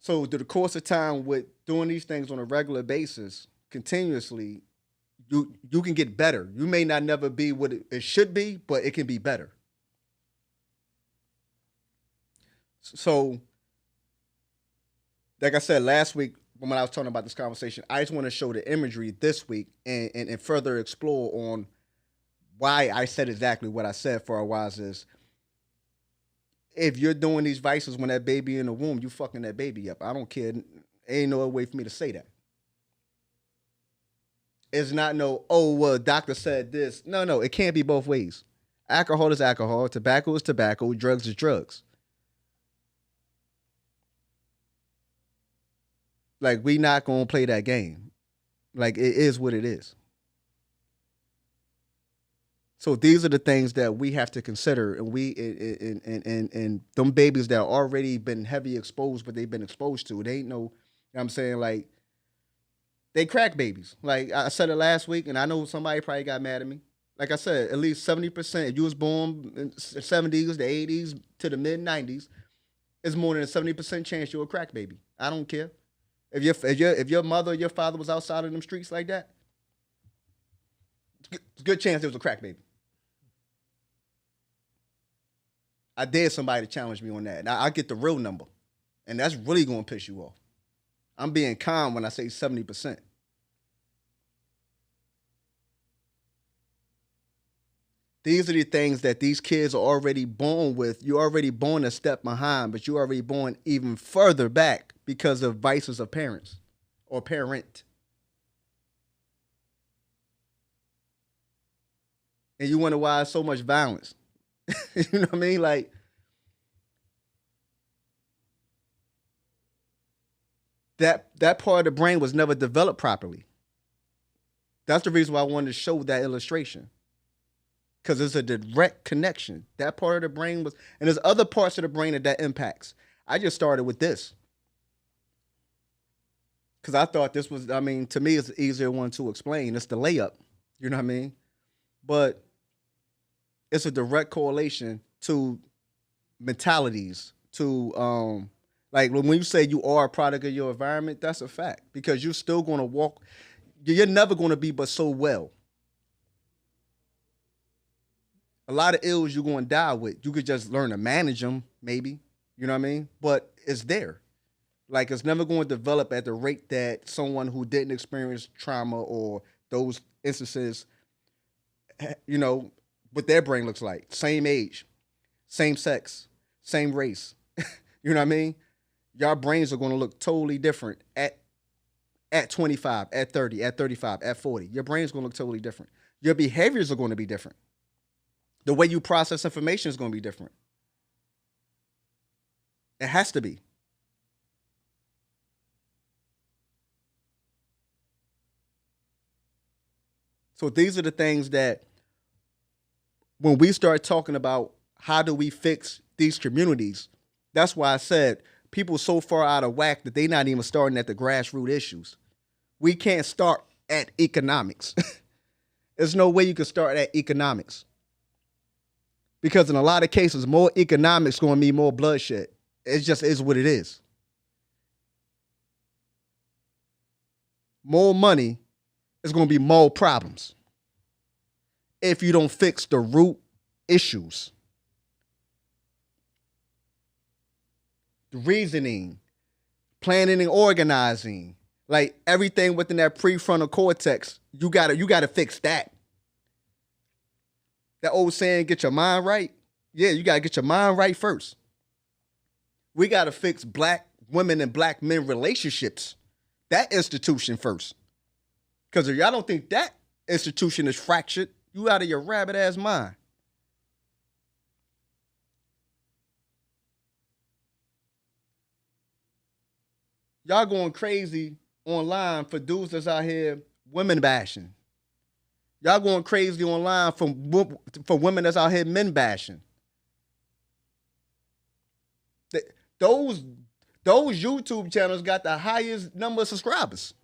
So through the course of time with doing these things on a regular basis, continuously, you can get better. You may not never be what it should be, but it can be better. So, like I said last week when I was talking about this conversation, I just want to show the imagery this week and further explore on why I said exactly what I said for a while. Is if you're doing these vices when that baby in the womb, you fucking that baby up. I don't care. Ain't no way for me to say that. It's not well, doctor said this. No, it can't be both ways. Alcohol is alcohol. Tobacco is tobacco. Drugs is drugs. Like, we not going to play that game. Like, it is what it is. So these are the things that we have to consider, and them babies that already been heavy exposed, but they've been exposed to, they ain't no, you know what I'm saying, like, they crack babies. Like I said it last week, and I know somebody probably got mad at me. Like I said, at least 70%, if you was born in the 70s, the 80s, to the mid-90s, it's more than a 70% chance you're a crack baby. I don't care. If your mother or your father was outside in them streets like that, it's a good chance there was a crack baby. I dare somebody to challenge me on that. Now I get the real number, and that's really going to piss you off. I'm being calm when I say 70%. These are the things that these kids are already born with. You're already born a step behind, but you're already born even further back because of vices of parents or parent. And you wonder why so much violence. You know what I mean? Like, that part of the brain was never developed properly. That's the reason why I wanted to show that illustration. Because there's a direct connection. That part of the brain was, and there's other parts of the brain that impacts. I just started with this. Because I thought this was, to me, it's the easier one to explain. It's the layup. You know what I mean? But it's a direct correlation to mentalities, to, like when you say you are a product of your environment, that's a fact. Because you're still going to walk, you're never going to be but so well. A lot of ills you're going to die with. You could just learn to manage them, maybe. You know what I mean? But it's there. Like, it's never going to develop at the rate that someone who didn't experience trauma or those instances, you know, what their brain looks like. Same age, same sex, same race. You know what I mean? Your brains are going to look totally different at 25, at 30, at 35, at 40. Your brain's going to look totally different. Your behaviors are going to be different. The way you process information is going to be different. It has to be. So these are the things that when we start talking about how do we fix these communities, that's why I said people are so far out of whack that they're not even starting at the grassroots issues. We can't start at economics. There's no way you can start at economics. Because in a lot of cases, more economics is going to mean more bloodshed. It just is what it is. More money is going to be more problems if you don't fix the root issues. The reasoning, planning and organizing, like everything within that prefrontal cortex, you gotta fix that. That old saying, get your mind right. Yeah, you got to get your mind right first. We got to fix black women and black men relationships, that institution first. Because if y'all don't think that institution is fractured, you out of your rabbit ass mind. Y'all going crazy online for dudes that's out here women bashing. Y'all going crazy online for women that's out here men bashing. Those YouTube channels got the highest number of subscribers.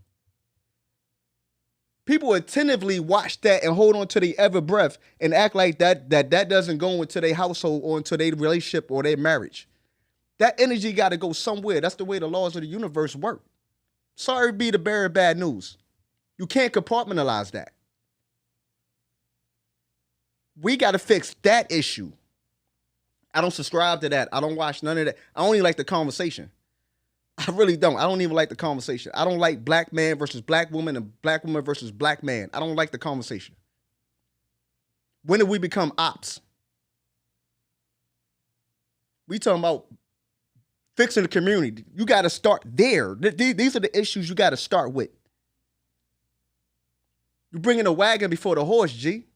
People attentively watch that and hold on to their every breath and act like that doesn't go into their household or into their relationship or their marriage. That energy got to go somewhere. That's the way the laws of the universe work. Sorry to be the bearer of bad news. You can't compartmentalize that. We got to fix that issue. I don't subscribe to that. I don't watch none of that. I only like the conversation. I really don't. I don't even like the conversation. I don't like black man versus black woman and black woman versus black man. I don't like the conversation. When did we become ops? We talking about fixing the community. You got to start there. These are the issues you got to start with. You're bringing a wagon before the horse, G.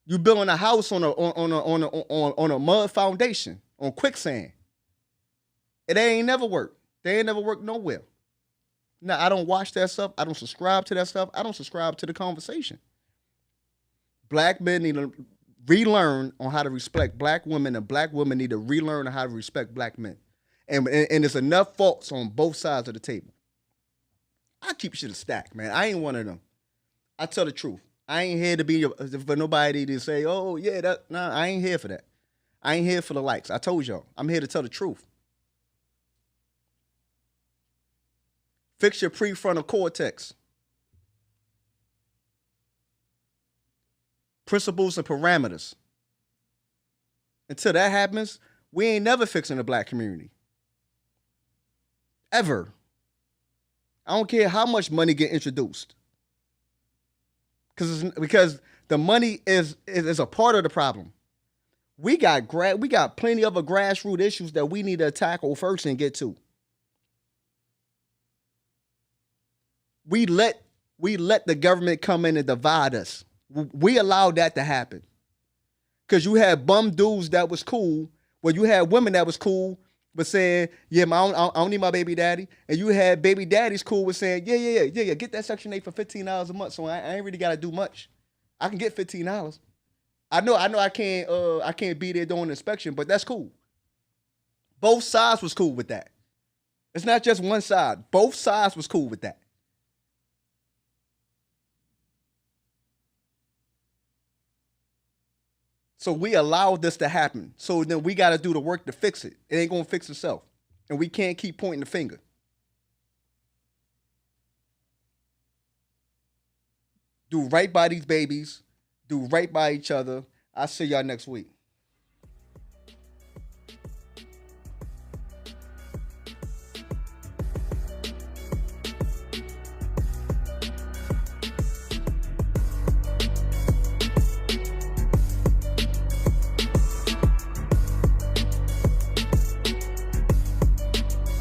You building a house on a mud foundation, on quicksand. It ain't never worked. They ain't never worked nowhere. Now, I don't watch that stuff. I don't subscribe to that stuff. I don't subscribe to the conversation. Black men need to relearn on how to respect black women, and black women need to relearn on how to respect black men. And there's enough faults on both sides of the table. I keep shit a stack, man. I ain't one of them. I tell the truth. I ain't here to be for nobody to say, oh, yeah, I ain't here for that. I ain't here for the likes. I told y'all. I'm here to tell the truth. Fix your prefrontal cortex. Principles and parameters. Until that happens, we ain't never fixing the black community. Ever. I don't care how much money get introduced. Because the money is a part of the problem. We got plenty of other grassroots issues that we need to tackle first and get to. We let the government come in and divide us. We allowed that to happen. Because you had bum dudes that was cool. Well, you had women that was cool, but saying, yeah, I don't need my baby daddy. And you had baby daddies cool with saying, yeah, get that Section 8 for $15 a month, so I ain't really got to do much. I can get $15. I know I can't be there doing an inspection, but that's cool. Both sides was cool with that. It's not just one side. Both sides was cool with that. So we allowed this to happen. So then we got to do the work to fix it. It ain't going to fix itself. And we can't keep pointing the finger. Do right by these babies. Do right by each other. I'll see y'all next week.